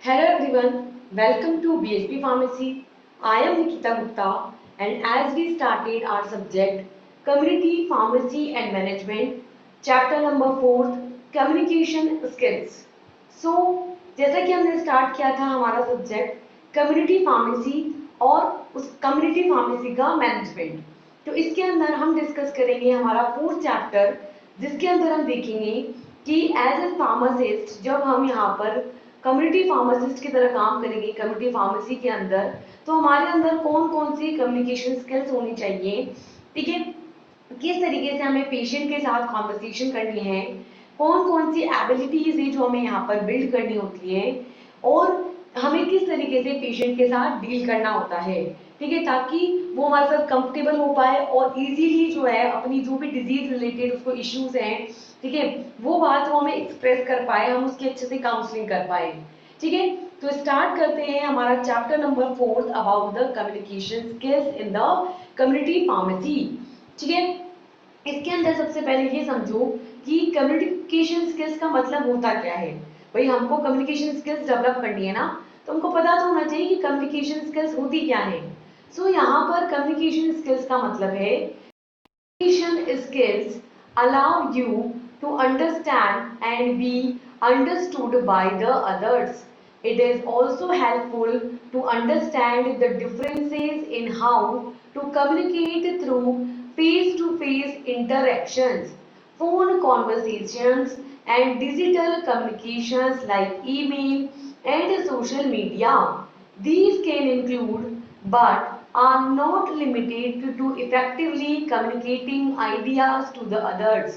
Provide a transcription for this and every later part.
Hello everyone, welcome to BSP Pharmacy. I am Nikita Gupta, and as we started our subject Community Pharmacy and Management, chapter number 4, Communication Skills. So, जैसा कि हमने start किया था हमारा subject community pharmacy और उस community pharmacy का management, तो इसके अंदर हम डिस्कस करेंगे हमारा फोर्थ चैप्टर, जिसके अंदर हम देखेंगे कि एज ए फार्मासिस्ट जब हम यहाँ पर कम्युनिटी फार्मासिस्ट की तरह काम करेंगे कम्युनिटी फार्मेसी के अंदर, तो हमारे अंदर कौन कौन सी कम्युनिकेशन स्किल्स होनी चाहिए, ठीक है, किस तरीके से हमें पेशेंट के साथ कॉन्वर्सेशन करनी है, कौन कौन सी एबिलिटीज है जो हमें यहाँ पर बिल्ड करनी होती है, और हमें किस तरीके से पेशेंट के साथ डील करना होता है, ठीक है, ताकि वो हमारे साथ कंफर्टेबल हो पाए और इजीली जो है अपनी जो भी डिजीज रिलेटेड उसको इश्यूज हैं, ठीक है, वो बात वो हमें एक्सप्रेस कर पाए, हम उसकी अच्छे से काउंसलिंग कर पाए। ठीक है, तो स्टार्ट करते हैं हमारा chapter number 4 about the communication skills in the community pharmacy. ठीक है, इसके अंदर सबसे पहले ये समझो कि कम्युनिकेशन स्किल्स का मतलब होता क्या है। भाई हमको कम्युनिकेशन स्किल्स डेवलप करनी है ना, तो हमको पता तो होना चाहिए कि कम्युनिकेशन स्किल्स होती क्या है। सो यहाँ पर कम्युनिकेशन स्किल्स का मतलब है communication skills allow you to understand and be understood by the others. It is also helpful to understand the differences in how to communicate through face-to-face interactions, phone conversations, and digital communications like email and social media. These can include, but are not limited to effectively communicating ideas to the others,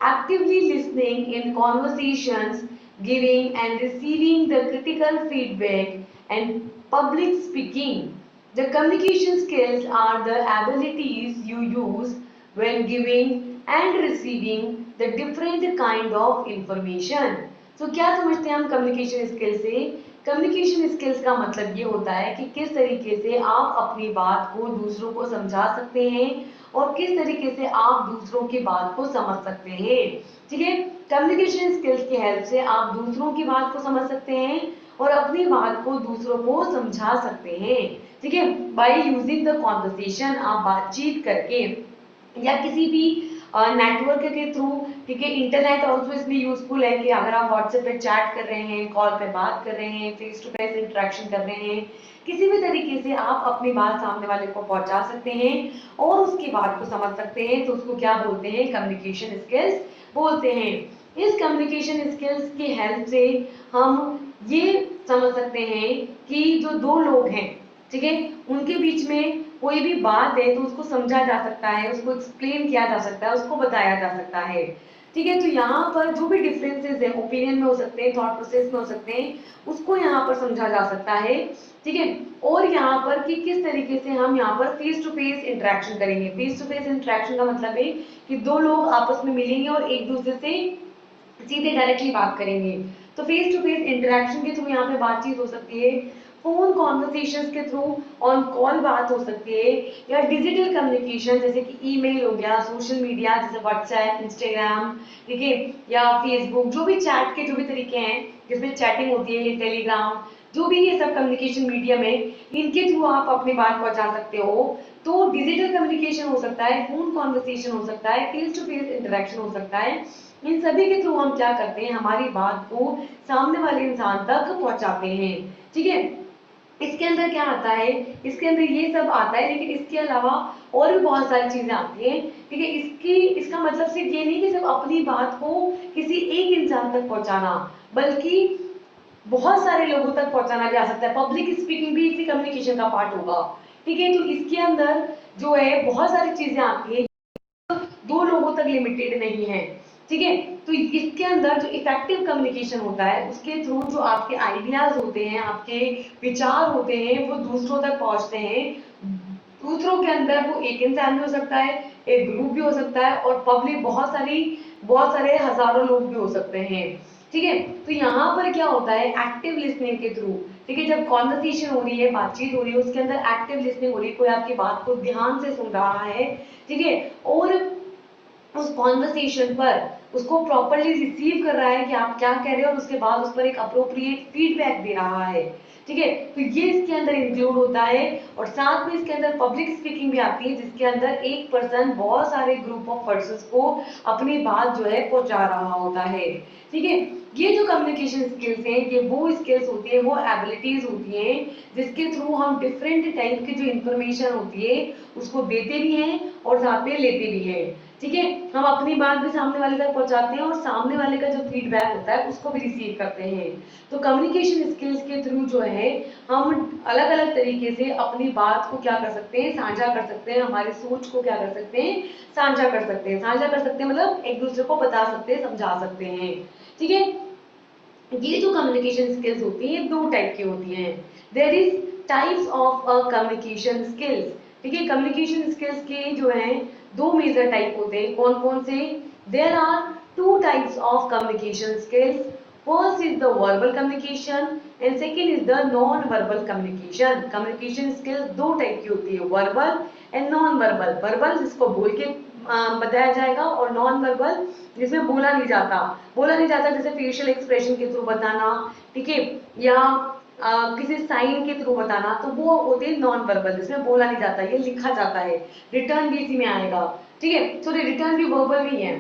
actively listening in conversations, giving and receiving the critical feedback, and public speaking. The communication skills are the abilities you use when giving and receiving the different kind of information. So क्या समझते हैं हम communication skill से? Communication skills का मतलब ये होता है कि किस तरीके से आप अपनी बात को दूसरों को समझा सकते हैं और किस तरीके से आप दूसरों की बात को समझ सकते हैं। ठीक है, कम्युनिकेशन स्किल्स की हेल्प से आप दूसरों की बात को समझ सकते हैं और अपनी बात को दूसरों को समझा सकते हैं। ठीक है, बाय यूजिंग द कॉन्वर्सेशन, आप बातचीत करके या किसी भी नेटवर्क के थ्रू, ठीक है, इंटरनेट ऑल्सो इसमें यूजफुल है कि अगर आप व्हाट्सएप पे चैट कर रहे हैं, कॉल पे बात कर रहे हैं, फेस टू फेस इंटरेक्शन कर रहे हैं, किसी भी तरीके से आप अपनी बात सामने वाले को पहुंचा सकते हैं और उसकी बात को समझ सकते हैं, तो उसको क्या बोलते हैं? कम्युनिकेशन स्किल्स बोलते हैं। इस कम्युनिकेशन स्किल्स की हेल्प से हम ये समझ सकते हैं कि जो दो लोग हैं, ठीक है, उनके बीच में कोई भी बात है तो उसको समझा जा सकता है, उसको एक्सप्लेन किया जा सकता है, उसको बताया जा सकता है। ठीक है, तो यहाँ पर जो भी डिफरेंसेस है ओपिनियन में हो सकते हैं, थॉट प्रोसेस में हो सकते हैं, उसको यहाँ पर समझा जा सकता है। ठीक है, और यहाँ पर कि किस तरीके से हम यहाँ पर फेस टू फेस इंटरेक्शन करेंगे। फेस टू फेस इंटरेक्शन का मतलब है कि दो लोग आपस में मिलेंगे और एक दूसरे से सीधे डायरेक्टली बात करेंगे, तो फेस टू फेस इंटरेक्शन के थ्रू यहाँ पे बातचीत हो सकती है, फोन कॉन्वर्सेशंस के थ्रू ऑन कॉल बात हो सकती है, या डिजिटल कम्युनिकेशन जैसे कि ईमेल हो गया, सोशल मीडिया जैसे व्हाट्सएप, इंस्टाग्राम, ठीक है, या फेसबुक, जो भी चैट के जो भी तरीके हैं जिसमें चैटिंग होती है, टेलीग्राम, जो भी ये सब कम्युनिकेशन मीडियम है, इनके थ्रू आप अपनी बात पहुंचा सकते हो। तो डिजिटल कम्युनिकेशन हो सकता है, फोन कॉन्वर्सेशन हो सकता है, फेस टू फेस इंटरेक्शन हो सकता है। इन सभी के थ्रू हम क्या करते हैं? हमारी बात को सामने वाले इंसान तक पहुंचाते हैं। ठीक है, इसके अंदर क्या आता है? इसके अंदर ये सब आता है, लेकिन इसके अलावा और भी बहुत सारी चीजें आती हैं। ठीक है, इसका मतलब सिर्फ ये नहीं कि सिर्फ अपनी बात को किसी एक इंसान तक पहुंचाना, बल्कि बहुत सारे लोगों तक पहुंचाना भी आ सकता है। पब्लिक स्पीकिंग भी इसी कम्युनिकेशन का पार्ट होगा। ठीक है, तो इसके अंदर जो है बहुत सारी चीजें आती है, दो लोगों तक लिमिटेड नहीं है। ठीक है, तो इसके अंदर जो इफेक्टिव कम्युनिकेशन होता है उसके थ्रू जो आपके आइडियाज होते हैं, आपके विचार होते हैं, वो दूसरों तक पहुंचते हैं। दूसरों के अंदर वो एक इंसान भी हो सकता है, एक ग्रुप भी हो सकता है, और पब्लिक बहुत सारे हजारों लोग भी हो सकते हैं। ठीक है, तो यहाँ पर क्या होता है? एक्टिव लिसनिंग के थ्रू, ठीक है, जब कॉन्वर्सेशन हो रही है, बातचीत हो रही है, उसके अंदर एक्टिव लिसनिंग हो रही है, कोई आपकी बात को ध्यान से सुन रहा है, ठीक है, और उस कॉन्वर्सेशन पर उसको प्रॉपरली रिसीव कर रहा है कि आप क्या कह रहे हो, और उसके बाद उस पर एक अप्रोप्रिएट फीडबैक दे रहा है। ठीक है, तो ये इसके अंदर इंक्लूड होता है। और साथ में इसके अंदर पब्लिक स्पीकिंग भी आती है, जिसके अंदर एक पर्सन बहुत सारे ग्रुप ऑफ पर्संस को अपनी बात जो है पहुंचा रहा होता है। ठीक है, ये जो कम्युनिकेशन स्किल्स हैं, ये वो स्किल्स होती है, वो एबिलिटीज होती हैं जिसके थ्रू हम डिफरेंट टाइप की जो इंफॉर्मेशन होती है उसको देते भी हैं और साथ में लेते भी हैं। ठीक है, हम अपनी बात भी सामने वाले तक पहुंचाते हैं और सामने वाले का जो फीडबैक होता है उसको भी रिसीव करते हैं। तो कम्युनिकेशन स्किल्स के थ्रू जो है हम अलग अलग तरीके से अपनी बात को क्या कर सकते हैं, साझा कर सकते हैं, हमारी सोच को क्या कर सकते हैं, साझा कर सकते हैं। साझा कर सकते हैं मतलब एक दूसरे को बता सकते हैं, समझा सकते हैं। ठीक है, ये जो कम्युनिकेशन स्किल्स होती हैं दो टाइप की होती हैं। There is types of a communication skills. ठीक है, कम्युनिकेशन स्किल्स के जो हैं दो मेजर टाइप होते हैं। कौन कौन से? There are two types of communication skills. First is the verbal communication and second is the non verbal communication. Communication skills दो टाइप की होती है, verbal and non verbal. Verbal जिसको बोल के बताया जाएगा, और नॉन वर्बल जिसमें बोला नहीं जाता जैसे फेशियल एक्सप्रेशन के थ्रू बताना, ठीक है, या किसी साइन के थ्रू बताना, तो वो होते हैं नॉन वर्बल, जिसमें बोला नहीं जाता, ये लिखा जाता है। रिटर्न भी इसी में आएगा। ठीक है, सॉरी, रिटर्न भी वर्बल नहीं है।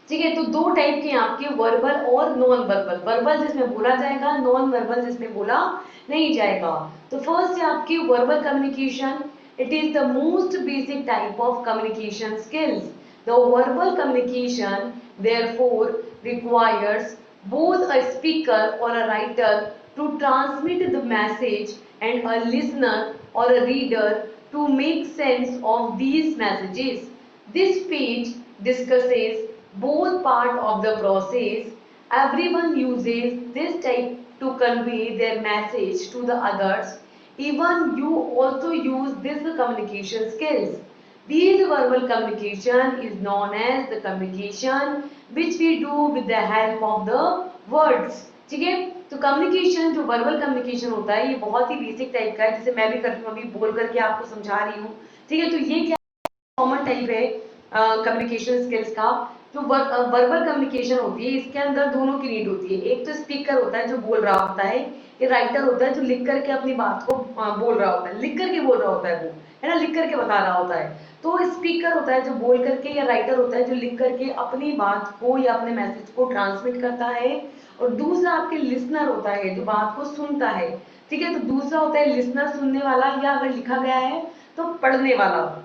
ठीक है, तो दो टाइप के आपके, वर्बल और नॉन वर्बल। वर्बल जिसमें बोला जाएगा, नॉन वर्बल जिसमें बोला नहीं जाएगा। तो फर्स्ट है आपकी verbal communication. It is the most basic type of communication skills. The verbal communication therefore requires both a speaker or a writer to transmit the message and a listener or a reader to make sense of these messages. This page discusses both part of the process. Everyone uses this type to convey their message to the others. Even you also use this communication skills. This verbal communication is known as the communication which we do with the help of the words. ठीक है, तो communication जो verbal communication होता है ये बहुत ही basic type का है, जिसे मैं भी करती हूँ, अभी बोल करके आपको समझा रही हूँ। ठीक है, तो ये क्या कॉमन टाइप है कम्युनिकेशन स्किल्स का। जो वर्बल कम्युनिकेशन होती है इसके अंदर दोनों की नीड होती है। एक तो स्पीकर होता है जो बोल रहा होता है, ये राइटर होता है जो लिख करके अपनी बात को बोल रहा होता है, लिख करके बोल रहा होता है, वो है ना, लिख करके बता रहा होता है। तो स्पीकर होता है जो बोल करके, या राइटर होता है जो लिख करके अपनी बात को या अपने मैसेज को ट्रांसमिट करता है। और दूसरा आपके लिसनर होता है जो बात को सुनता है। ठीक है, तो दूसरा होता है लिसनर, सुनने वाला, या अगर लिखा गया है तो पढ़ने वाला,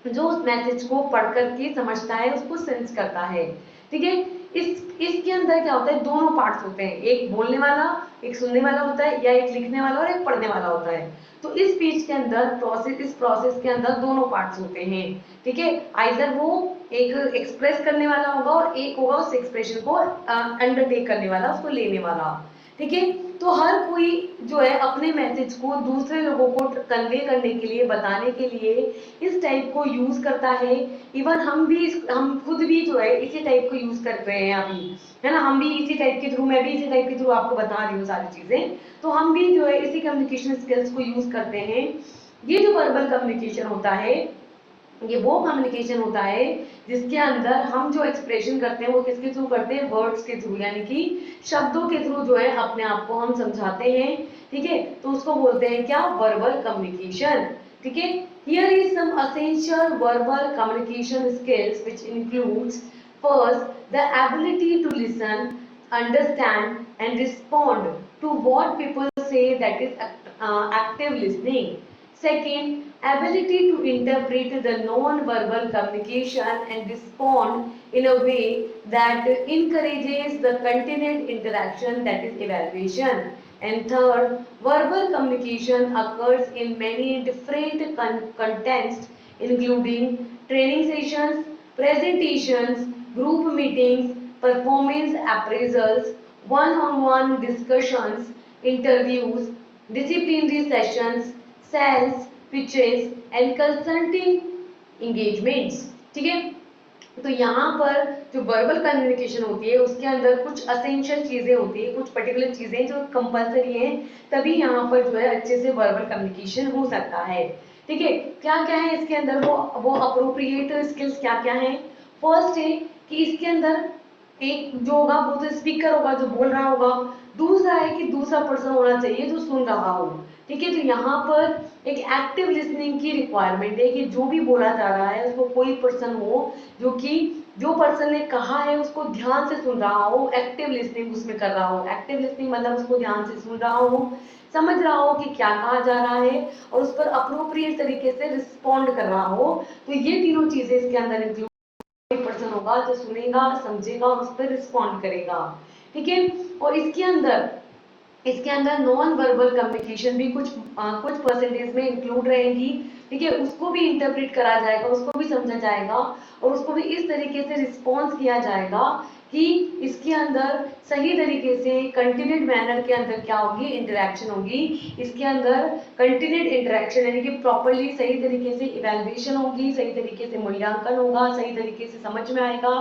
जो उस मैसेज को पढ़ करके समझता है, उसको सेंस करता है। ठीक है, इसके अंदर क्या होता है, दोनों पार्ट्स होते हैं, एक बोलने वाला, एक सुनने वाला होता है, या एक लिखने वाला और एक पढ़ने वाला होता है। तो इस स्पीच के अंदर इस प्रोसेस के अंदर दोनों पार्ट्स होते हैं। ठीक है, आइदर वो एक एक्सप्रेस करने वाला होगा और एक होगा उस एक्सप्रेशन को अंडरटेक करने वाला, उसको लेने वाला। ठीक है, तो हर कोई जो है अपने मैसेज को दूसरे लोगों को कन्वे करने के लिए, बताने के लिए इस टाइप को यूज करता है। इवन हम खुद भी जो है इसी टाइप को यूज कर रहे हैं अभी, है ना, हम भी इसी टाइप के थ्रू, मैं भी इसी टाइप के थ्रू आपको बता रही हूँ सारी चीजें। तो हम भी जो है इसी कम्युनिकेशन स्किल्स को यूज करते हैं। ये जो वर्बल कम्युनिकेशन होता है ये वो कम्युनिकेशन होता है जिसके अंदर हम जो एक्सप्रेशन करते हैं वो किसके थ्रू करते हैं, वर्ड्स के थ्रू, यानी कि शब्दों के थ्रू जो है अपने आप को हम समझाते हैं। ठीक है, तो उसको बोलते हैं क्या, वर्बल कम्युनिकेशन। ठीक है, here is some essential verbal communication skills which includes first the ability to listen, understand and respond to what people say, that is active listening. Second, ability to interpret the non-verbal communication and respond in a way that encourages the continued interaction, that is evaluation. And third, verbal communication occurs in many different contexts including training sessions, presentations, group meetings, performance appraisals, one-on-one discussions, interviews, disciplinary sessions, sales, pitches and consulting engagements. ठीक है, तो यहाँ पर जो verbal communication होती है उसके अंदर कुछ असेंशियल चीजें होती है, कुछ पर्टिकुलर चीजें जो कंपलसरी हैं, तभी यहाँ पर जो है अच्छे से वर्बल कम्युनिकेशन हो सकता है। ठीक है, क्या क्या है इसके अंदर, वो अप्रोप्रिएट स्किल्स क्या क्या है। फर्स्ट है कि इसके अंदर एक जो होगा वो तो स्पीकर होगा जो बोल रहा होगा, दूसरा है कि दूसरा पर्सन होना चाहिए जो सुन रहा हो। ठीक है, तो यहाँ पर एक एक्टिव लिसनिंग की रिक्वायरमेंट है कि जो भी बोला जा रहा है उसको कोई पर्सन हो जो कि जो पर्सन ने कहा है उसको ध्यान से सुन रहा हो, एक्टिव लिसनिंग उसमें कर रहा हो। एक्टिव लिसनिंग मतलब उसको ध्यान से सुन रहा हो, समझ रहा हो कि क्या कहा जा रहा है और उस पर अप्रोप्रिएट तरीके से रिस्पॉन्ड कर रहा हो। तो ये तीनों चीजें इसके अंदर इंक्लूड, पर्सन होगा जो सुनेगा, समझेगा और उस पर रिस्पॉन्ड करेगा। ठीक है, और इसके अंदर नॉन वर्बल कम्युनिकेशन भी कुछ परसेंटेज में इंक्लूड रहेगी। ठीक है, उसको भी इंटरप्रेट करा जाएगा, उसको भी समझा जाएगा और उसको भी इस तरीके से रिस्पॉन्स किया जाएगा कि इसके अंदर सही तरीके से कंटिन्यूड मैनर के अंदर क्या होगी, इंटरेक्शन होगी। इसके अंदर कंटिन्यूड इंटरेक्शन यानी कि प्रॉपरली सही तरीके से इवैल्यूएशन होगी, सही तरीके से मूल्यांकन होगा, सही तरीके से समझ में आएगा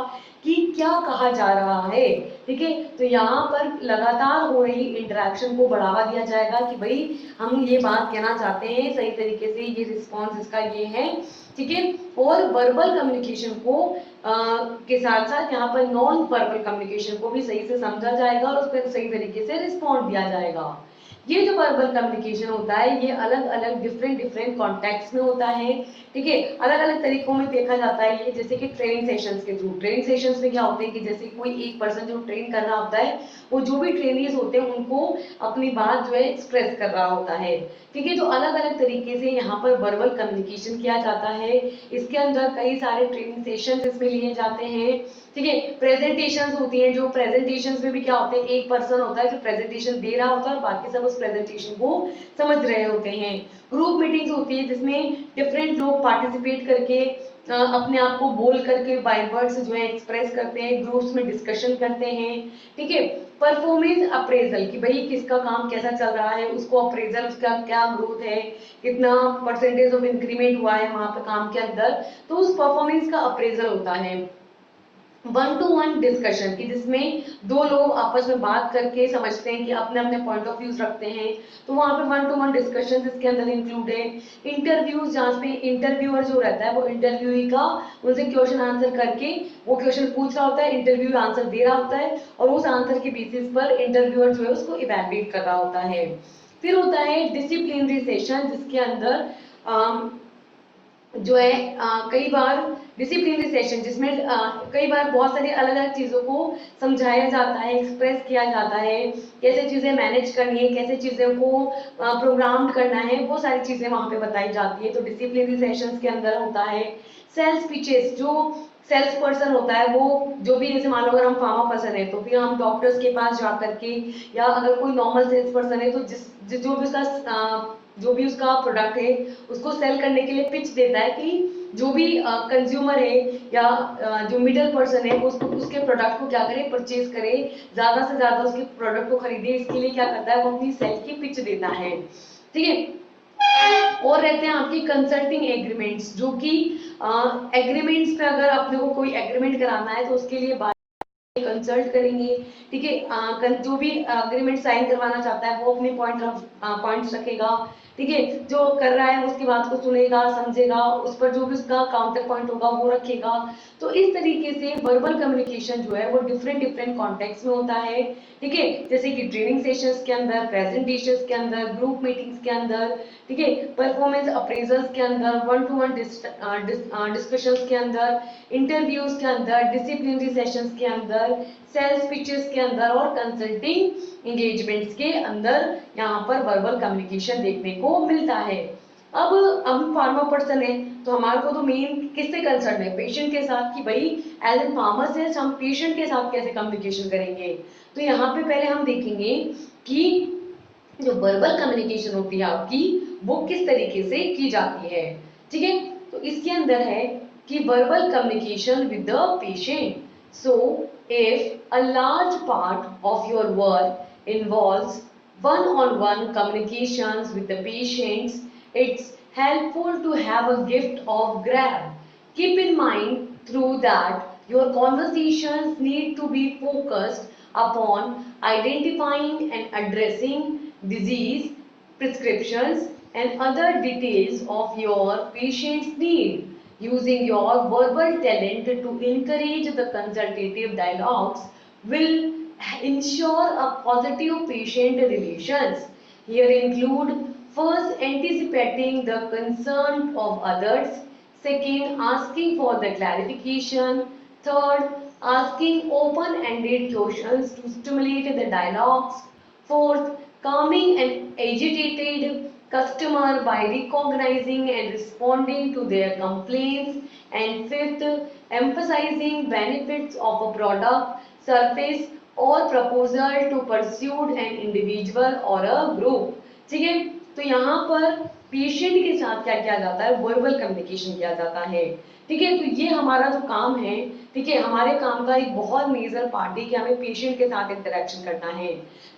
कि क्या कहा जा रहा है। ठीक है, तो यहाँ पर लगातार हो रही इंटरेक्शन को बढ़ावा दिया जाएगा कि भाई हम ये बात कहना चाहते हैं, सही तरीके से ये रिस्पॉन्स इसका ये है। ठीक है, और वर्बल कम्युनिकेशन को के साथ साथ यहाँ पर नॉन वर्बल कम्युनिकेशन को भी सही से समझा जाएगा और उस पर सही तरीके से रिस्पॉन्ड दिया जाएगा। ये जो वर्बल कम्युनिकेशन होता है ये अलग अलग डिफरेंट डिफरेंट कॉन्टेक्स्ट में होता है। ठीक है, अलग अलग तरीकों में देखा जाता है ये, जैसे कि ट्रेनिंग सेशंस के थ्रू। ट्रेनिंग सेशंस में क्या होते हैं कि जैसे कोई एक पर्सन जो ट्रेन कर रहा होता है वो जो भी ट्रेनीज होते हैं उनको अपनी बात जो है एक्सप्रेस कर रहा होता है। ठीक है, तो अलग अलग तरीके से यहाँ पर वर्बल कम्युनिकेशन किया जाता है। इसके अंदर कई सारे ट्रेनिंग सेशंस इसमें लिए जाते हैं। ठीक है, प्रेजेंटेशंस होती हैं, जो प्रेजेंटेशंस में भी क्या होते हैं, एक पर्सन होता है जो प्रेजेंटेशन दे रहा होता है और बाकी सब उस प्रेजेंटेशन को समझ रहे होते हैं। ग्रुप मीटिंग्स होती है जिसमें डिफरेंट लोग पार्टिसिपेट करके अपने आप को बोल करके बाय वर्ड्स जो है एक्सप्रेस करते हैं, ग्रुप्स में डिस्कशन करते हैं। ठीक है, परफॉर्मेंस अप्रेजल कि भाई किसका काम कैसा चल रहा है, उसको अप्रेजल, उसका क्या ग्रोथ है, कितना परसेंटेज ऑफ इंक्रीमेंट हुआ है वहां पे काम के अंदर, तो उस परफॉर्मेंस का अप्रेजल होता है। वन टू वन डिस्कशन की जिसमें दो लोग आपस में बात करके समझते हैं कि अपने अपने पॉइंट ऑफ व्यूज रखते हैं, तो वहां पे वन टू वन डिस्कशन इसके अंदर इंक्लूड है। इंटरव्यूज जहाँ पे इंटरव्यूअर जो रहता है वो इंटरव्यूई का उनसे क्वेश्चन आंसर करके वो क्वेश्चन पूछ रहा होता है, इंटरव्यू आंसर दे रहा होता है और उस आंसर के बेसिस पर इंटरव्यूअर जो है उसको इवैल्यूएट कर रहा होता है। फिर होता है डिसिप्लिनरी सेशन जिसके अंदर जो है कई बार डिसिप्लिनरी सेशन जिसमें कई बार बहुत सारी अलग अलग चीजों को समझाया जाता है, एक्सप्रेस किया जाता है, कैसे चीजें मैनेज करनी है, कैसे चीजें को प्रोग्राम करना है, वो सारी चीजें वहां पे बताई जाती है। तो डिसिप्लिनरी सेशंस के अंदर होता है सेल्स पिचेस, जो सेल्स पर्सन होता है वो जो भी, जैसे मान लो अगर हम फार्मा पर्सन है तो फिर हम डॉक्टर्स के पास जा करके, या अगर कोई नॉर्मल सेल्स पर्सन है तो जो भी उसका प्रोडक्ट है उसको सेल करने के लिए पिच देता है कि जो भी कंज्यूमर है या जो मिडिल पर्सन है उसको उसके प्रोडक्ट को क्या करे, परचेज करे, ज्यादा से ज्यादा उसके प्रोडक्ट को खरीदे, इसके लिए क्या करता है वो अपनी सेल की पिच देता है। ठीक है, और रहते हैं आपकी कंसल्टिंग एग्रीमेंट्स, जो कि एग्रीमेंट्स पे अगर अपने को कोई एग्रीमेंट कराना है तो उसके लिए कंसल्ट करेंगे। ठीक है, जो भी अग्रीमेंट साइन करवाना चाहता है वो अपने पॉइंट्स रखेगा। ठीक है, जो कर रहा है उसकी बात को सुनेगा, समझेगा, उस पर जो भी उसका काउंटर पॉइंट होगा वो रखेगा। तो इस तरीके से वर्बल कम्युनिकेशन जो है वो डिफरेंट डिफरेंट कॉन्टेक्स्ट में होता है। ठीक है, जैसे कि ट्रेनिंग सेशंस के अंदर, प्रेजेंटेशंस के अंदर, ग्रुप मीटिंग्स के अंदर, ठीक है, परफॉर्मेंस अप्रेजल्स के अंदर, वन टू वन डिस्कशंस के अंदर, इंटरव्यूज के अंदर, डिसिप्लिनरी सेशंस के अंदर, सेल्स पिचेस के अंदर और कंसल्टिंग एंगेजमेंट्स के अंदर यहाँ पर वर्बल कम्युनिकेशन देखने को मिलता है। अब हम फार्मा पर्सन है तो हमारे को तो मेन किससे कंसर्न है, पेशेंट के साथ, कि भाई एज ए फार्मासिस्ट हम पेशेंट के साथ कैसे कम्युनिकेशन करेंगे। तो यहाँ पे पहले हम देखेंगे कि जो वर्बल कम्युनिकेशन होती है आपकी वो किस तरीके से की जाती है। ठीक है, तो इसके अंदर है कि verbal communication with the patient. So, if a large part of your work involves one-on-one communications with the patients, it's helpful to have a gift of grab. Keep in mind through that your conversations need to be focused upon identifying and addressing disease, prescriptions, and other details of your patient's need. Using your verbal talent to encourage the consultative dialogues will ensure a positive patient relations. Here include first anticipating the concern of others, second asking for the clarification, third asking open-ended questions to stimulate the dialogues, fourth calming an agitated customer by recognizing and responding to their complaints, and fifth emphasizing benefits of a product, service और proposal to pursued an individual or a group. ठीक है, तो यहाँ पर patient के साथ क्या किया जाता है, वर्बल कम्युनिकेशन किया जाता है। ठीक है, तो ये हमारा जो काम है, ठीक है, हमारे काम का एक बहुत मेजर पार्ट है कि हमें पेशेंट के साथ इंटरेक्शन करना है।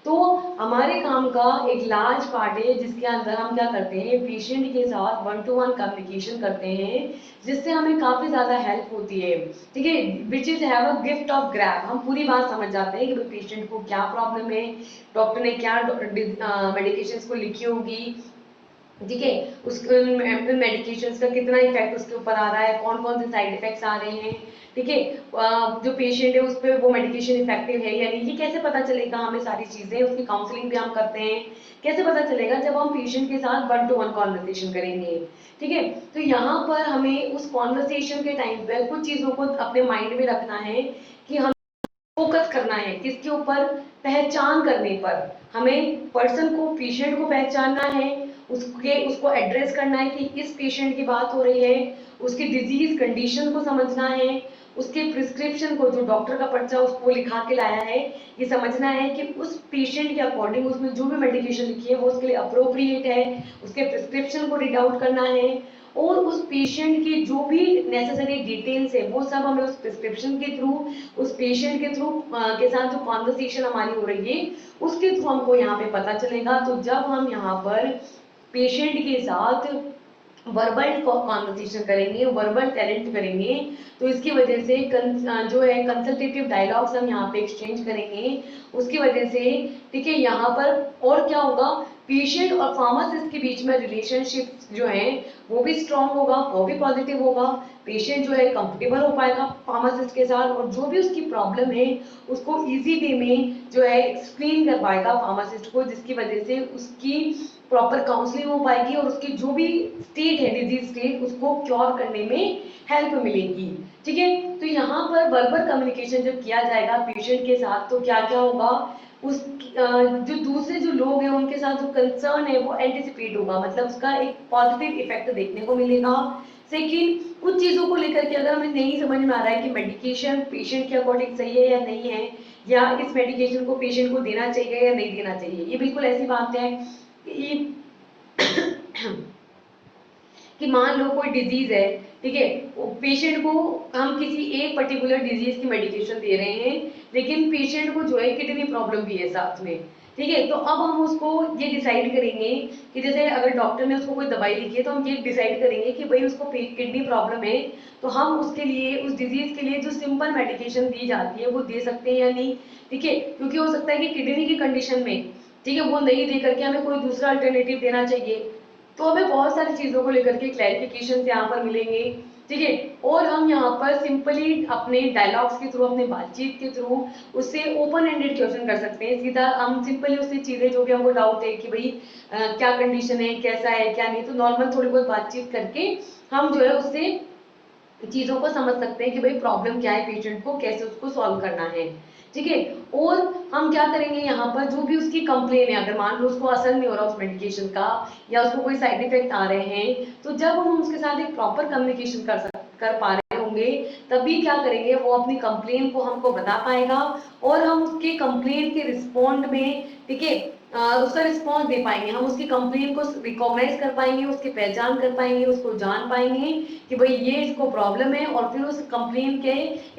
तो हमारे काम का एक लार्ज पार्ट है जिसके अंदर हम क्या करते हैं, पेशेंट के साथ वन टू वन कम्युनिकेशन करते हैं, जिससे हमें काफी ज्यादा हेल्प होती है। ठीक है, which is have a gift of grab, हम पूरी बात समझ जाते हैं कि पेशेंट को क्या प्रॉब्लम है, डॉक्टर ने क्या मेडिकेशंस को लिखी होगी, ठीक है, उस मेडिकेशंस का कितना इफेक्ट उसके ऊपर आ रहा है, कौन कौन से साइड इफेक्ट्स आ रहे हैं, ठीक है, जो पेशेंट है उस पर वो मेडिकेशन इफेक्टिव है या नहीं, ये कैसे पता चलेगा, हमें सारी चीजें, उसकी काउंसलिंग भी हम करते हैं, कैसे पता चलेगा, जब हम पेशेंट के साथ वन टू वन कॉन्वर्सेशन करेंगे। ठीक है, तो यहाँ पर हमें उस कॉन्वर्सेशन के टाइम पर कुछ चीजों को अपने माइंड में रखना है कि हम फोकस करना है किसके ऊपर, पहचान करने पर, हमें पर्सन को, पेशेंट को पहचानना है, उसको एड्रेस करना है कि इस पेशेंट की बात हो रही है, उसकी डिजीज कंडीशन को समझना है, उसके प्रिस्क्रिप्शन को, जो डॉक्टर का पर्चा उसको लिखा के लाया है, ये समझना है कि उस पेशेंट के अकॉर्डिंग उसमें जो भी मेडिकेशन लिखी है वो उसके लिए अप्रोप्रिएट है, उसके प्रिस्क्रिप्शन को रीड आउट करना है, और उस पेशेंट की जो भी नेसेसरी डिटेल्स है वो सब हमें उस प्रिस्क्रिप्शन के थ्रू, उस पेशेंट के थ्रू के साथ जो कॉन्वर्सेशन हमारी हो रही है उसके थ्रू हमको यहाँ पे पता चलेगा। तो जब हम यहाँ पर पेशेंट के साथ वर्बल कॉन्वर्सेशन करेंगे, वर्बल टैलेंट करेंगे, तो इसकी वजह से जो है कंसल्टेटिव डायलॉग्स हम यहाँ पे एक्सचेंज करेंगे, उसकी वजह से, ठीक है, यहाँ पर और क्या होगा, पेशेंट और फार्मासिस्ट के बीच में रिलेशनशिप जो है वो भी स्ट्रांग होगा, वो भी पॉजिटिव होगा, पेशेंट जो है कंफर्टेबल हो पाएगा फार्मासिस्ट के साथ, और जो भी उसकी प्रॉब्लम है उसको इजी वे में जो है एक्सप्लेन कर पाएगा फार्मासिस्ट को, जिसकी वजह से उसकी प्रॉपर काउंसलिंग हो पाएगी और उसकी जो भी स्टेट है, डिजीज स्टेट, उसको क्योर करने में हेल्प मिलेगी। ठीक है, तो यहाँ पर वर्बल कम्युनिकेशन जब किया जाएगा पेशेंट के साथ तो क्या क्या होगा, उस जो दूसरे जो लोग हैं उनके साथ जो कंसर्न है वो एंटिसिपेट होगा, मतलब उसका एक पॉजिटिव इफेक्ट देखने को मिलेगा। सेकंड, कुछ चीजों को लेकर के अगर हमें नहीं समझ में आ रहा है कि मेडिकेशन पेशेंट के अकॉर्डिंग सही है या नहीं है, या इस मेडिकेशन को पेशेंट को देना चाहिए या नहीं देना चाहिए, ये बिल्कुल ऐसी बात है कि कि मान लो कोई डिजीज है, ठीक है, पेशेंट को हम किसी एक पर्टिकुलर डिजीज की मेडिकेशन दे रहे हैं, लेकिन पेशेंट को जो है किडनी प्रॉब्लम भी है साथ में, ठीक है, तो अब हम उसको ये डिसाइड करेंगे कि जैसे अगर डॉक्टर ने उसको कोई दवाई लिखी है तो हम ये डिसाइड करेंगे कि भाई उसको किडनी प्रॉब्लम है, तो हम उसके लिए, उस डिजीज के लिए जो सिंपल मेडिकेशन दी जाती है वो दे सकते हैं या नहीं, ठीक है, क्योंकि हो सकता है कि किडनी की कंडीशन में, ठीक है, वो नहीं दे करके हमें कोई दूसरा अल्टरनेटिव देना चाहिए, तो हमें बहुत सारी चीजों को लेकर के क्लैरिफिकेशन यहाँ पर मिलेंगे। ठीक है, और हम यहाँ पर सिंपली अपने डायलॉग्स के थ्रू, अपने बातचीत के थ्रू उससे ओपन एंडेड क्वेश्चन कर सकते हैं, सीधा हम सिंपली उससे चीजें जो भी हमको डाउट है कि भाई क्या कंडीशन है, कैसा है, क्या नहीं, तो नॉर्मल थोड़ी बहुत बातचीत करके हम जो है उससे चीजों को समझ सकते हैं कि भाई प्रॉब्लम क्या है पेशेंट को, कैसे उसको सॉल्व करना है। ठीक है, और हम क्या करेंगे यहाँ पर, जो भी उसकी कंप्लेन है, अगर मान लो उसको असर नहीं हो रहा उस मेडिकेशन का, या उसको कोई साइड इफेक्ट आ रहे हैं, तो जब हम उसके साथ एक प्रॉपर कम्युनिकेशन कर पा रहे होंगे, तभी क्या करेंगे, वो अपनी कंप्लेन को हमको बता पाएगा, और हम उसके कंप्लेन के रिस्पॉन्ड में, ठीक है, उसका रिस्पॉन्स दे पाएंगे, हम उसकी कंप्लेन को रिकॉग्नाइज कर पाएंगे, उसकी पहचान कर पाएंगे, उसको जान पाएंगे कि भाई ये इसको प्रॉब्लम है, और फिर उस कंप्लेन के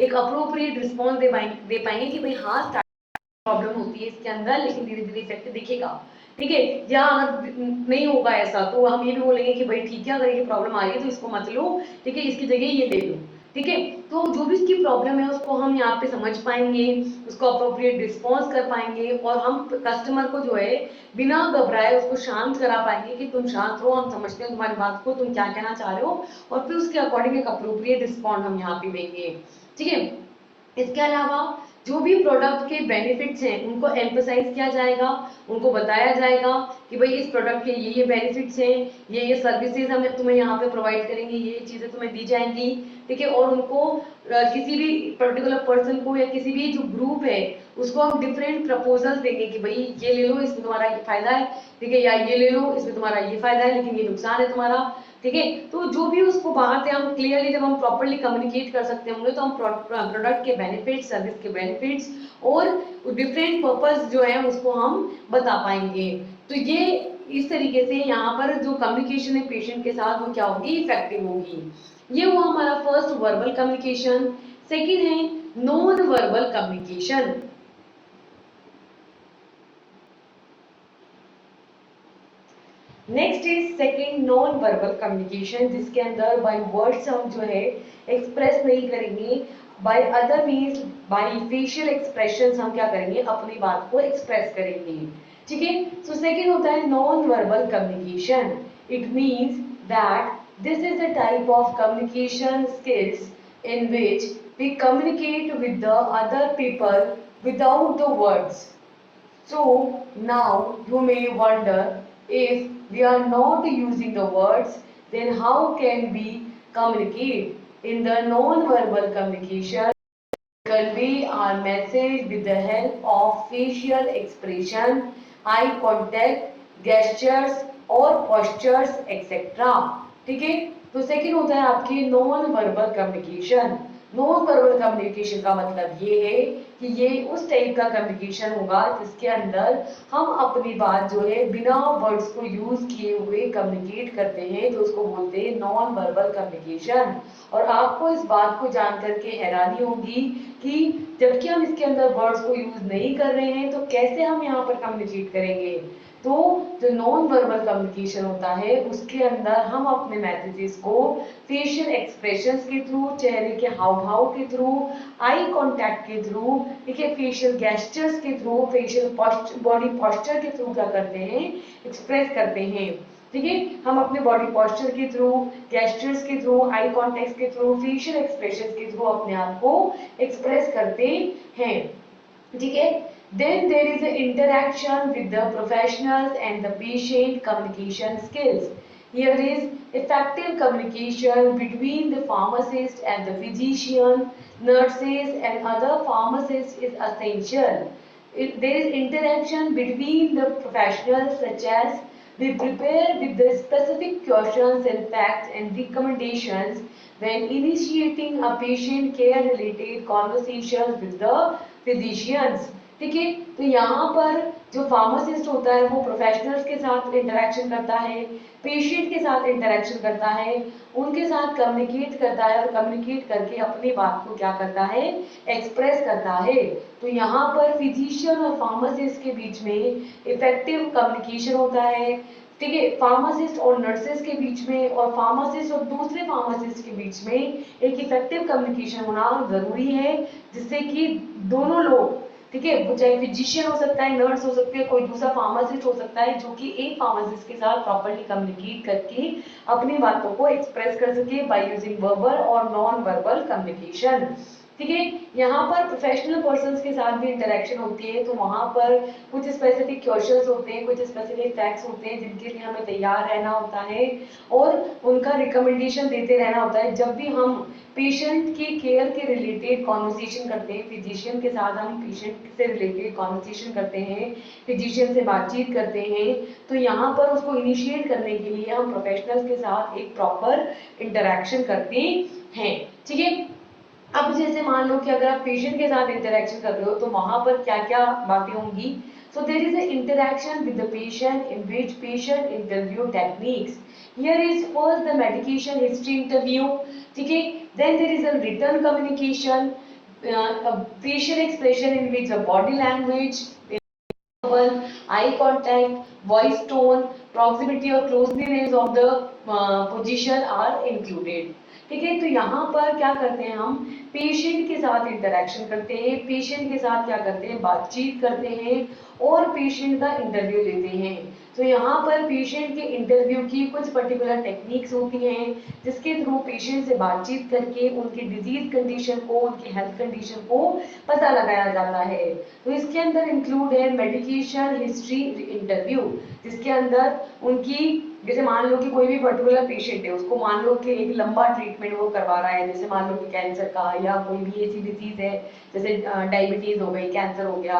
एक अप्रोप्रिएट रिस्पॉन्स दे पाएंगे कि भाई हाँ प्रॉब्लम होती है इसके अंदर, लेकिन धीरे धीरे इफेक्ट दिखेगा। ठीक है, या अगर नहीं होगा ऐसा तो हम ये भी बोलेंगे कि भाई ठीक है, अगर ये प्रॉब्लम आ रही है तो इसको मत लो, ठीक है, इसकी जगह ये ले लो। ठीक है। तो जो भी उसकी प्रॉब्लम है उसको हम यहाँ पे समझ पाएंगे, उसको अप्रोप्रिएट रिस्पॉन्स कर पाएंगे, और हम कस्टमर को जो है बिना घबराए उसको शांत करा पाएंगे कि तुम शांत रहो, हम समझते हैं तुम्हारी बात को, तुम क्या कहना चाह रहे हो, और फिर उसके अकॉर्डिंग एक अप्रोप्रिएट रिस्पॉन्ड हम यहाँ पे देंगे। ठीक है। इसके अलावा जो भी प्रोडक्ट के बेनिफिट्स हैं उनको एम्फसाइज किया जाएगा, उनको बताया जाएगा कि भाई इस प्रोडक्ट के ये बेनिफिट्स हैं, ये सर्विसेज हम तुम्हें यहाँ पे प्रोवाइड करेंगे, ये चीजें तुम्हें दी जाएंगी। ठीक है। और उनको किसी भी पर्टिकुलर पर्सन को या किसी भी जो ग्रुप है उसको हम डिफरेंट प्रपोजल देंगे कि भाई ये ले लो इसमें तुम्हारा ये फायदा है, ठीक है, या ये ले लो इसमें तुम्हारा ये फायदा है लेकिन ये नुकसान है तुम्हारा। ठीक है। तो जो भी उसको बात है हम क्लियरली जब हम प्रॉपरली कम्युनिकेट कर सकते होंगे तो हम प्रोडक्ट के बेनिफिट्स, सर्विस के बेनिफिट्स और डिफरेंट पर्पस जो है उसको हम बता पाएंगे। तो ये इस तरीके से यहाँ पर जो कम्युनिकेशन है पेशेंट के साथ वो क्या होगी, इफेक्टिव होगी। ये हुआ हमारा फर्स्ट वर्बल कम्युनिकेशन। सेकेंड है non verbal communication. Next is second non verbal communication, जिसके अंदर बाय वर्ड्स हम जो है एक्सप्रेस नहीं करेंगे, by other means by facial expression हम क्या करेंगे, अपनी बात को एक्सप्रेस करेंगे। ठीक है। सो सेकेंड होता है non verbal communication. It means that this is the type of communication skills in which we communicate with the other people without the words. So now you may wonder, if we are not using the words, then how can we communicate? In the non-verbal communication, we convey our message with the help of facial expression, eye contact, gestures or postures etc. ठीक है। तो second होता है आपकी non verbal communication. Non verbal communication का मतलब ये है कि ये उस टाइप का कम्युनिकेशन होगा जिसके अंदर हम अपनी बात जो है बिना वर्ड्स को यूज किए हुए कम्युनिकेट करते हैं, तो उसको बोलते हैं नॉन वर्बल कम्युनिकेशन। और आपको इस बात को जान करके हैरानी होगी कि जबकि हम इसके अंदर वर्ड्स को यूज नहीं कर रहे हैं तो कैसे हम यहाँ पर कम्युनिकेट करेंगे। तो जो नॉन वर्बल कम्युनिकेशन होता है उसके अंदर हम अपने मैसेजेस को फेशियल एक्सप्रेशंस के थ्रू, चेहरे के हाव भाव के थ्रू, आई कांटेक्ट के थ्रू, ठीक है, फेशियल गेस्चर्स के थ्रू, फेशियल बॉडी पोस्चर के थ्रू क्या करते हैं, एक्सप्रेस करते हैं। ठीक है। हम अपने बॉडी पोस्चर के थ्रू, गेस्चर्स के थ्रू, आई कॉन्टेक्ट के थ्रू, फेशियल एक्सप्रेशन के थ्रू अपने आप को एक्सप्रेस करते हैं। ठीक है। Then there is an interaction with the professionals and the patient communication skills. Here is effective communication between the pharmacist and the physician, nurses and other pharmacists is essential. There is interaction between the professionals such as we prepare with the specific questions and facts and recommendations when initiating a patient care related conversations with the physicians. ठीक है। तो यहाँ पर जो pharmacist होता है वो professionals के साथ इंटरेक्शन करता है, पेशेंट के साथ इंटरेक्शन करता है, उनके साथ कम्युनिकेट करता है और कम्युनिकेट करके अपनी बात को क्या करता है, एक्सप्रेस करता है। तो यहाँ पर फिजिशियन और फार्मासिस्ट के बीच में इफेक्टिव कम्युनिकेशन होता है। ठीक है। फार्मासिस्ट और नर्सेस के बीच में और फार्मासिस्ट और दूसरे फार्मासिस्ट के बीच में एक इफेक्टिव कम्युनिकेशन होना जरूरी है, जिससे कि दोनों लोग, ठीक है, वो चाहे फिजिशियन हो सकता है, नर्स हो सकती है, कोई दूसरा फार्मासिस्ट हो सकता है, जो कि एक फार्मासिस्ट के साथ प्रॉपर्ली कम्युनिकेट करके अपनी बातों को एक्सप्रेस कर सके बाय यूजिंग वर्बल और नॉन वर्बल कम्युनिकेशन। ठीक है। यहाँ पर प्रोफेशनल पर्संस के साथ भी इंटरेक्शन होती है, तो वहां पर कुछ स्पेसिफिक क्वेश्चंस होते हैं, कुछ स्पेसिफिक फैक्ट्स होते हैं जिनके लिए हमें तैयार रहना होता है और उनका रिकमेंडेशन देते रहना होता है। जब भी हम पेशेंट की केयर के रिलेटेड कॉन्वर्सेशन करते हैं, फिजिशियन के साथ हम पेशेंट से रिलेटेड कॉन्वर्सेशन करते हैं, फिजिशियन से बातचीत करते हैं, तो यहाँ पर उसको इनिशिएट करने के लिए हम प्रोफेशनल्स के साथ एक प्रॉपर इंटरेक्शन करते हैं। ठीक है। अब जैसे मान लो कि अगर आप पेशेंट के साथ इंटरेक्शन कर रहे हो तो वहां पर क्या क्या बातें होंगी। So there is a interaction with the patient in which patient interview techniques. Here is first the medication history interview. ठीक है। Then there is a return communication, facial expression in which the body language, eye contact, voice tone, proximity or closeness of the position are included. ठीक है। तो यहाँ पर क्या करते हैं, हम पेशेंट के साथ इंटरेक्शन करते हैं, पेशेंट के साथ क्या करते हैं, बातचीत करते हैं और पेशेंट का इंटरव्यू लेते हैं। तो यहाँ पर पेशेंट के इंटरव्यू की कुछ पर्टिकुलर टेक्निक्स होती हैं जिसके थ्रू पेशेंट से बातचीत करके उनकी डिजीज कंडीशन को, उनकी हेल्थ कंडीशन को पता लगाया जाता है। तो इसके अंदर इंक्लूड है मेडिकेशन हिस्ट्री इंटरव्यू, जिसके अंदर उनकी, जैसे मान लो कि कोई भी पर्टिकुलर पेशेंट है, उसको मान लो कि एक लंबा ट्रीटमेंट वो करवा रहा है, जैसे मान लो कि कैंसर का या कोई भी ऐसी डिजीज है, जैसे डायबिटीज हो गई, कैंसर हो गया,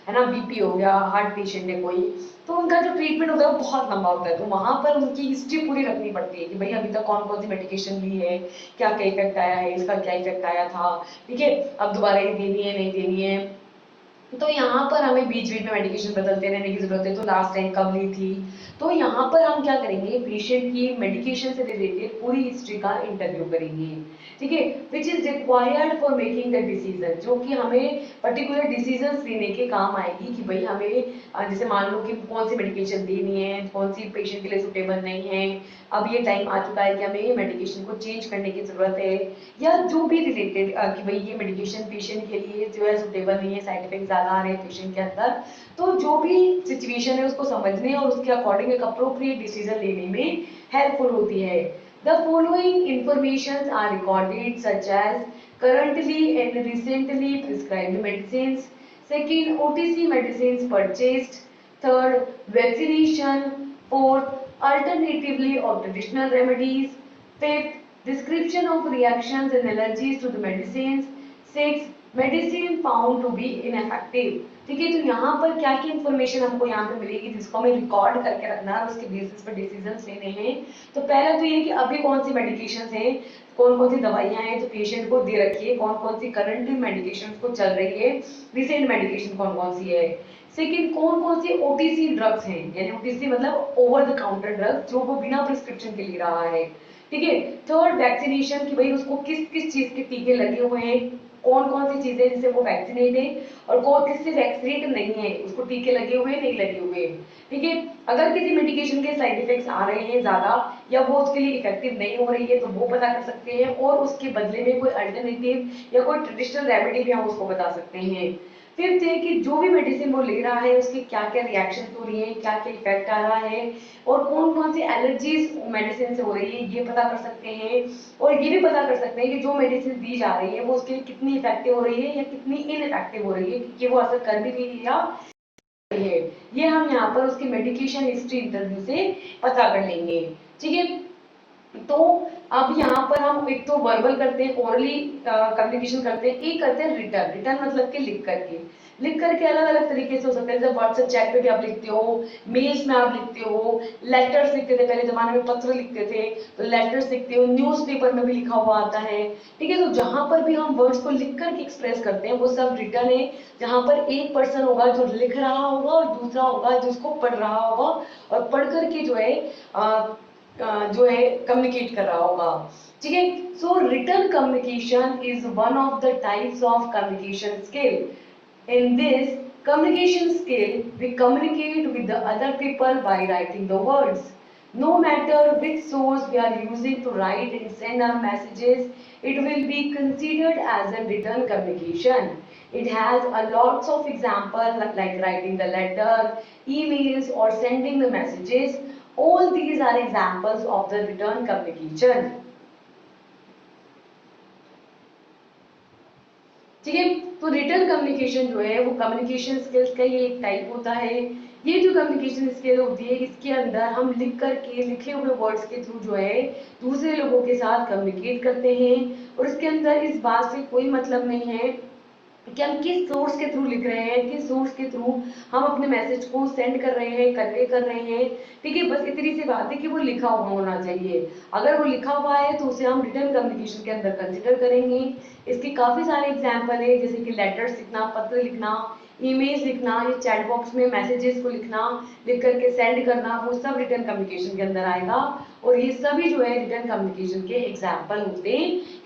है ना, बीपी हो गया, हार्ट पेशेंट है कोई, तो उनका जो ट्रीटमेंट होता है वो बहुत लंबा होता है। तो वहां पर उनकी हिस्ट्री पूरी रखनी पड़ती है कि भाई अभी तक कौन कौन सी मेडिकेशन ली है, क्या क्या इफेक्ट आया है, इसका क्या इफेक्ट आया था, ठीक है, अब दोबारा ये देनी है नहीं देनी है। तो यहाँ पर हमें बीच बीच में मेडिकेशन बदलते रहने की जरूरत है, तो लास्ट टाइम कब ली थी। तो यहाँ पर हम क्या करेंगे, पेशेंट की मेडिकेशन से रिलेटेड पूरी हिस्ट्री का इंटरव्यू करेंगे, ठीक है, which is required for making the decision, जो कि हमें पर्टिकुलर डिसीजन लेने के काम आएगी कि भाई हमें जैसे मान लो कि कौन सी मेडिकेशन देनी है, कौन सी पेशेंट के लिए सुटेबल नहीं है, अब ये टाइम आ चुका है कि हमें ये मेडिकेशन को चेंज करने की जरूरत है, या जो भी रिलेटेड कि भाई ये मेडिकेशन पेशेंट के लिए जो है सुटेबल नहीं है, साइड इफेक्ट ज्यादा आ रहे हैं पेशेंट के अंदर। तो जो भी सिचुएशन है उसको समझने और उसके अकॉर्डिंग एक अप्रोप्रिएट डिसीजन लेने में हेल्पफुल होती है। The following information are recorded such as currently and recently prescribed medicines, second OTC medicines purchased, third vaccination, fourth alternatively or traditional remedies, fifth description of reactions and allergies to the medicines, sixth medicine found to be ineffective। ठीक है, तो यहाँ पर क्या क्या information हमको यहाँ पे मिलेगी जिसको हमें रिकॉर्ड करके रखना है और उसके बेसिस पर डिसीजन लेने हैं। तो पहला तो ये कि अभी कौन सी मेडिकेशन है, कौन कौन सी दवाइयां हैं तो पेशेंट को दे रखिए, कौन कौन सी करंट मेडिकेशन को चल रही है, रिसेंट मेडिकेशन कौन कौन सी है। सेकंड, कौन कौन सी ओटीसी ड्रग्स हैं, यानी ओटीसी मतलब ओवर द काउंटर ड्रग्स जो वो बिना प्रिस्क्रिप्शन के ले रहा है, ठीक है। थर्ड, वैक्सीनेशन, कि भाई उसको किस किस चीज के टीके लगे हुए हैं, कौन कौन सी चीजें जिससे वो वैक्सीनेट है और कौन किससे वैक्सीनेट नहीं है, उसको टीके लगे हुए नहीं लगे हुए, ठीक है। अगर किसी मेडिकेशन के साइड इफेक्ट्स आ रहे हैं ज्यादा या वो उसके लिए इफेक्टिव नहीं हो रही है तो वो पता कर सकते हैं और उसके बदले में कोई अल्टरनेटिव या कोई ट्रेडिशनल रेमेडी भी हम उसको बता सकते हैं। फिफ्थ है कि जो भी मेडिसिन वो ले रहा है उसकी क्या क्या रिएक्शन हो रही है, क्या क्या इफेक्ट आ रहा है और कौन कौन सी एलर्जीज मेडिसिन से हो रही है ये पता कर सकते हैं। और ये भी पता कर सकते हैं कि जो मेडिसिन दी जा रही है वो उसके लिए कितनी इफेक्टिव हो रही है या कितनी इनइफेक्टिव हो रही है, कि वो असर कर भी रही है या है। ये हम यहाँ पर उसकी मेडिकेशन हिस्ट्री इंटरव्यू से पता कर लेंगे, ठीक है। तो अब यहाँ पर हम एक तो वर्बल करते हैं, ओरली कम्युनिकेशन करते हैं, एक करते हैं रिटर्न। रिटर्न मतलब कि लिख करके अलग अलग तरीके से हो सकता है, जैसे व्हाट्सएप चैट पे भी आप लिखते हो, मेल्स में आप लिखते हो, लेटर्स लिखते थे पहले जमाने में, पत्र लिखते थे तो लेटर्स लिखते हो, न्यूज़पेपर में भी लिखा हुआ आता है, ठीक है। तो जहां पर भी हम वर्ड्स को लिख करके एक्सप्रेस करते हैं वो सब रिटर्न है, जहां पर एक पर्सन होगा जो लिख रहा होगा और दूसरा होगा जिसको पढ़ रहा होगा और पढ़ करके जो है कम्युनिकेट कर रहा होगा, ठीक है। So return communication is one of the types of communication skill. In this communication skill, we communicate with the other people by writing the words. No matter which source we are using to write and send our messages, it will be considered as a written communication. It has a lots of examples like writing the letter, emails or sending the messages. All these are examples of the written communication. ठीक है, तो return communication जो है वो communication skills का ही एक type होता है। ये जो कम्युनिकेशन स्किल होती है इसके अंदर हम लिख करके लिखे हुए वर्ड्स के थ्रू जो है दूसरे लोगों के साथ कम्युनिकेट करते हैं और इसके अंदर इस बात से कोई मतलब नहीं है कि हम किस सोर्स के थ्रू लिख रहे हैं, किस सोर्स के थ्रू हम अपने मैसेज को सेंड कर रहे हैं, कन्वे कर रहे हैं, ठीक है। बस इतनी सी बात है कि वो लिखा हुआ होना चाहिए। अगर वो लिखा हुआ है तो उसे हम रिटर्न कम्युनिकेशन के अंदर कंसिडर करेंगे। इसके काफी सारे एग्जाम्पल है, जैसे कि लेटर्स लिखना, पत्र लिखना, ईमेल्स लिखना, ये चैट बॉक्स में मैसेजेस को लिखना, लिख करके सेंड करना, वो सब रिटर्न कम्युनिकेशन के अंदर आएगा और ये सभी जो है रिटर्न कम्युनिकेशन के एग्जाम्पल होते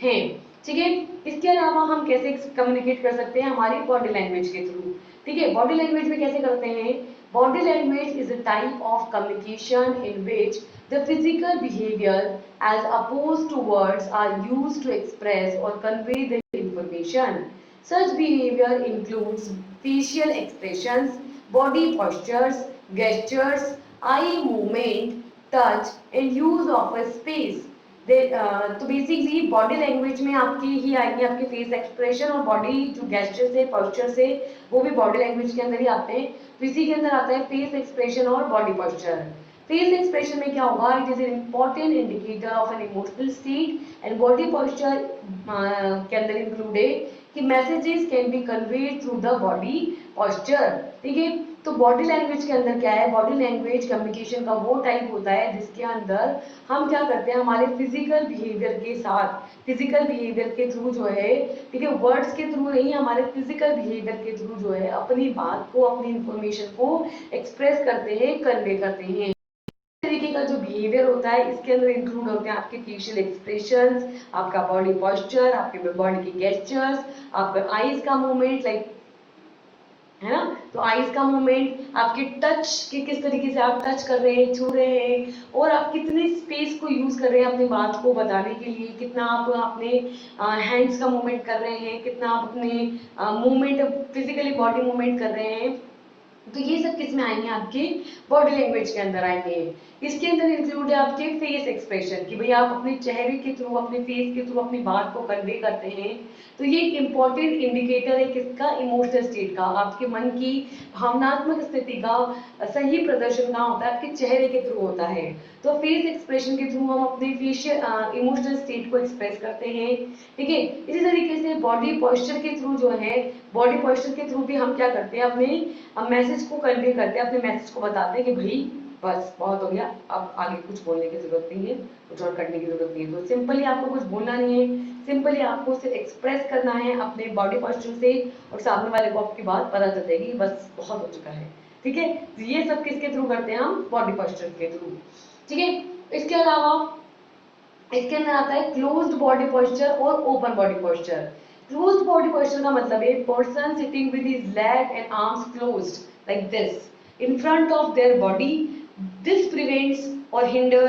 हैं, ठीक है। इसके अलावा हम कैसे कम्युनिकेट कर सकते हैं, हमारी बॉडी लैंग्वेज के थ्रू। ठीक है, बॉडी लैंग्वेज में कैसे करते हैं? Body language is a type of communication in which the physical behaviour as opposed to words are used to express और convey the information. Such behavior includes facial expressions, body postures, gestures, eye movement, touch, and use of a space. तो basically body language में आपके ही आएंगे आपके face expression और body जो gesture से posture से वो भी बॉडी लैंग्वेज के अंदर ही आते हैं. तो इसी के अंदर आता है फेस एक्सप्रेशन और बॉडी पोस्चर. फेस एक्सप्रेशन में क्या होगा? It is an important indicator of an emotional state and body posture के अंदर इंक्लूड है कि messages can be conveyed through the body posture. ठीक है, तो बॉडी लैंग्वेज के अंदर क्या है? बॉडी लैंग्वेज कम्युनिकेशन का वो टाइप होता है जिसके अंदर हम क्या करते हैं, हमारे फिजिकल बिहेवियर के साथ, फिजिकल बिहेवियर के थ्रू जो है, ठीक है, वर्ड्स के थ्रू नहीं, हमारे फिजिकल बिहेवियर के थ्रू जो है अपनी बात को, अपनी इंफॉर्मेशन को एक्सप्रेस करते हैं, कन्वे करते हैं. तरीके का जो बिहेवियर होता है इसके अंदर इंक्लूड होते हैं आपके फेशियल एक्सप्रेशंस, आपका बॉडी पोस्चर, आपके बॉडी के गेस्चर्स, आपके आईज का मूवमेंट, लाइक है ना, तो आईज का मूवमेंट, आपके टच के किस तरीके से आप टच कर रहे हैं, छू रहे हैं, और आप कितने स्पेस को यूज कर रहे हैं अपनी बात को बताने के लिए, कितना आप अपने हैंड्स का मूवमेंट कर रहे हैं, कितना आप अपने मूवमेंट फिजिकली बॉडी मूवमेंट कर रहे हैं. तो ये सब किस में आएंगे? आपके बॉडी लैंग्वेज के अंदर आएंगे. इसके अंदर इंक्लूड है आपके फेस एक्सप्रेशन कि भाई आप अपने चेहरे के थ्रू, अपने फेस के थ्रू अपनी बात को कन्वे करते हैं. तो ये एक इंपॉर्टेंट इंडिकेटर है किसका? इमोशनल स्टेट का, आपके मन की भावनात्मक स्थिति का सही प्रदर्शन कहाँ होता है? आपके चेहरे के थ्रू होता है. तो फेस एक्सप्रेशन के थ्रू हम अपने फेशियल इमोशनल स्टेट को एक्सप्रेस करते हैं. ठीक है, इसी तरीके से बॉडी पोस्चर के थ्रू जो है, बॉडी पोस्चर के थ्रू भी हम क्या करते हैं? अपने मैसेज को कन्वे करते हैं, अपने मैसेज को बताते हैं कि भाई बस बहुत हो गया, अब आगे कुछ बोलने की जरूरत नहीं है, कुछ और करने की जरूरत नहीं है. तो सिंपली आपको कुछ बोलना नहीं है, सिंपली आपको सिर्फ एक्सप्रेस करना है अपने बॉडी पोस्चर से, और सामने वाले को आपकी बात पता चल जाएगी, बस बहुत हो चुका है. ठीक है, ये सब किसके थ्रू करते हैं? हम बॉडी पोस्चर के थ्रू. ठीक है, इसके अलावा इसके अंदर आता है क्लोज्ड बॉडी पोस्चर और open body posture. Closed body posture का मतलब है person sitting with his leg and arms closed like this in front of their body. This prevents or hinder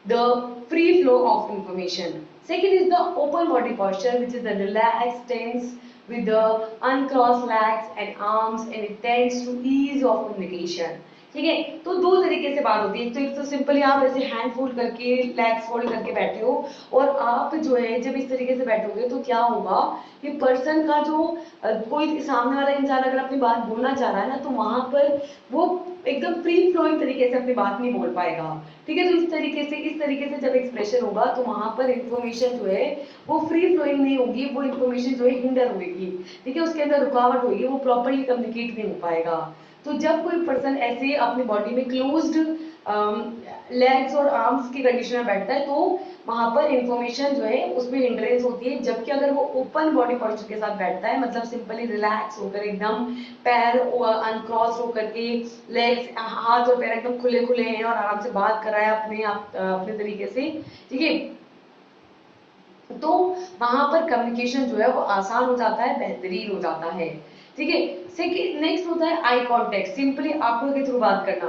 the free flow of information. Second is the open body posture, which is the relaxed tense with the uncrossed legs and arms, and it tends to ease of communication. ठीक है, तो दो तरीके से बात होती है. तो एक तो सिंपली आप ऐसे हैंड फोल्ड करके, लेग्स फोल्ड करके बैठे हो, और आप जो है जब इस तरीके से बैठोगे तो क्या होगा कि पर्सन का जो कोई सामने वाला इंसान अगर अपनी बात बोलना चाह रहा है ना, तो वहां पर वो एकदम फ्री फ्लोइंग तरीके से अपनी बात नहीं बोल पाएगा. ठीक है, तो इस तरीके से जब एक्सप्रेशन होगा तो वहां पर इंफॉर्मेशन जो है वो फ्री फ्लोइंग नहीं होगी, वो इंफॉर्मेशन जो है हिंडर होगी. ठीक है, उसके अंदर रुकावट होगी, वो प्रॉपरली कम्युनिकेट नहीं हो पाएगा. तो जब कोई पर्सन ऐसे अपनी बॉडी में क्लोज्ड लेग्स और आर्म्स की कंडीशन में बैठता है तो वहां पर इंफॉर्मेशन जो है उसमें हिंड्रेंस होती है. जबकि अगर वो ओपन बॉडी पोस्चर के साथ बैठता है, मतलब सिंपली रिलैक्स होकर एकदम पैर अनक्रॉस होकर के, लेग्स हाथ और पैर एकदम खुले खुले हैं और आराम से बात कर रहा है अपने तरीके से. ठीक है, तो वहां पर कम्युनिकेशन जो है वो आसान हो जाता है, बेहतरीन हो जाता है. ठीक है, सेकंड नेक्स्ट होता है आई कांटेक्ट. सिंपली आंखों के थ्रू बात करना.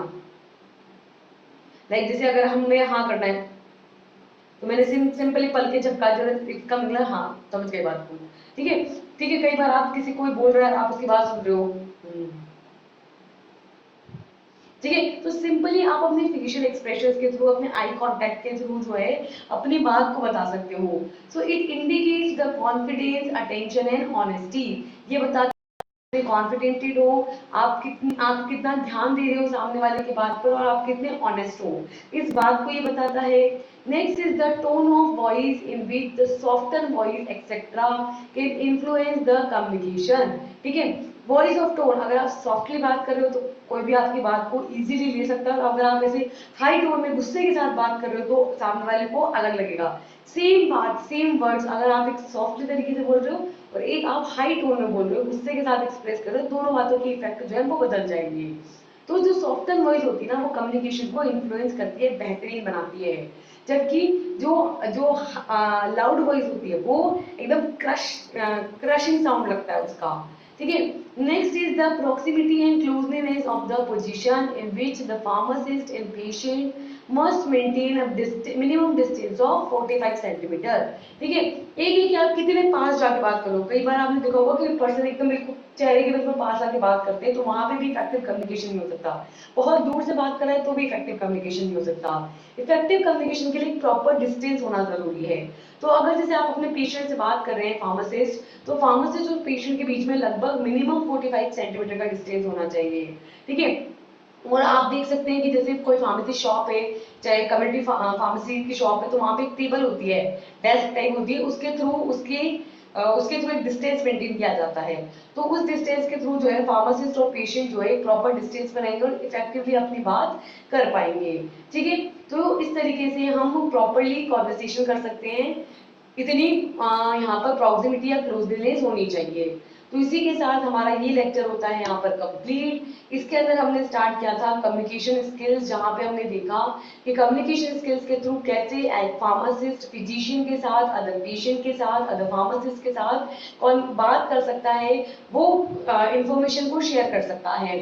लाइक जैसे अगर हमने हाँ करना है तो मैंने सिंपली पल के झपका दिया, इसका मतलब हाँ समझ गए बात को. ठीक है, ठीक है, कई बार आप किसी कोई बोल रहा है, आप उसकी बात सुन रहे हो. ठीक है, तो सिंपली आप अपने फेशियल एक्सप्रेशंस के थ्रू, अपने आई कांटेक्ट के थ्रू जो है अपनी बात को बता सकते हो. So it indicates the confidence, attention and honesty. ये बताता कॉन्फिडेंटेड हो, आप कितना ध्यान दे रहे हो सामने वाले की बात पर, और आप कितने ऑनेस्ट हो, इस बात को ये बताता है. Next is the tone of voice in which the soften voice etcetera can influence the communication. ठीक है, वॉइस ऑफ टोन, अगर आप सॉफ्टली बात कर रहे हो तो कोई भी आपकी बात को इजीली ले सकता है, और अगर आप ऐसे हाई टोन में गुस्से के साथ बात कर रहे हो तो सामने वाले को अलग लगेगा. सेम बात, सेम वर्ड्स, अगर आप एक सॉफ्टली तरीके से बोल रहे हो और एक आप हाई टोन में बोल रहे हो, गुस्से के साथ एक्सप्रेस कर रहे हो, दोनों बातों की इफेक्ट जो है वो बदल जाएंगे. तो जो सॉफ्टन वॉइस होती है ना, वो कम्युनिकेशन को इन्फ्लुएंस करती है, बेहतरीन बनाती है. जबकि जो जो लाउड वॉइस होती है वो एकदम क्रशिंग साउंड लगता है उसका. ठीक है, Next is the proximity and closeness of the position in which the pharmacist and patient must maintain a minimum distance of 45 centimetre. ठीक है, एक है कि आप कितने पास जाके बात करो। कई बार आपने देखा होगा कि पर्सन एकदम बिल्कुल चेहरे के बिल्कुल पास आके बात करते हैं, तो वहां पे भी इफेक्टिव कम्युनिकेशन नहीं हो सकता। बहुत दूर से बात कर रहा है तो भी इफेक्टिव कम्युनिकेशन नहीं हो सकता। इफेक्टिव कम्युनिकेशन के लिए प्रॉपर डिस्टेंस होना जरूरी है। तो अगर जैसे आप अपने पेशेंट से बात कर रहे हैं फार्मासिस्ट, तो फार्मासिस्ट और पेशेंट के बीच में लगभग मिनिमम 45 सेंटीमीटर का डिस्टेंस होना चाहिए। ठीक है, और आप देख सकते हैं कि जैसे कोई फार्मेसी शॉप है, चाहे कम्युनिटी फार्मेसी की शॉप है, तो वहां पे एक टेबल होती है, डेस्क टाइप होती है, उसके थ्रू एक डिस्टेंस मेंटेन किया जाता है। तो उस डिस्टेंस के थ्रू जो है फार्मासिस्ट और पेशेंट जो है प्रॉपर डिस्टेंस बनाएंगे और इफेक्टिवली अपनी बात कर पाएंगे। ठीक है, तो इस तरीके से हम प्रॉपरली कॉन्वर्सेशन कर सकते हैं। इतनी यहाँ पर प्रॉक्सिमिटी या क्लोजनेस होनी चाहिए। तो इसी के साथ हमारा ये लेक्चर होता है यहाँ पर कंप्लीट। इसके अंदर हमने स्टार्ट किया था कम्युनिकेशन स्किल्स, जहाँ पे हमने देखा कि कम्युनिकेशन स्किल्स के थ्रू कैसे एक फार्मासिस्ट फिजिशियन के साथ, अदर पेशेंट के साथ, अदर फार्मासिस्ट के साथ कौन बात कर सकता है, वो इंफॉर्मेशन को शेयर कर सकता है।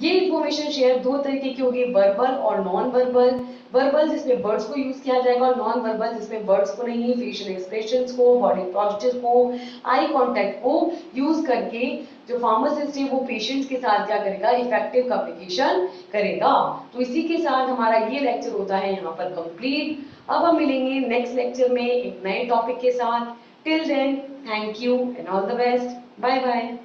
ये इंफॉर्मेशन शेयर दो तरीके की होगी, वर्बल और नॉन वर्बल। वर्बल जिसमें वर्ड्स को यूज किया जाएगा, और नॉन वर्बल जिसमें वर्ड्स को नहीं, फेशियल एक्सप्रेशंस को, बॉडी पोस्चर को, आई कांटेक्ट को यूज करके जो फार्मासिस्ट है वो पेशेंट के साथ क्या करेगा, इफेक्टिव कम्युनिकेशन करेगा। तो इसी के साथ हमारा ये लेक्चर होता है यहाँ पर कंप्लीट। अब हम मिलेंगे नेक्स्ट लेक्चर में एक नए टॉपिक के साथ। Till then, thank you and all the best. Bye bye.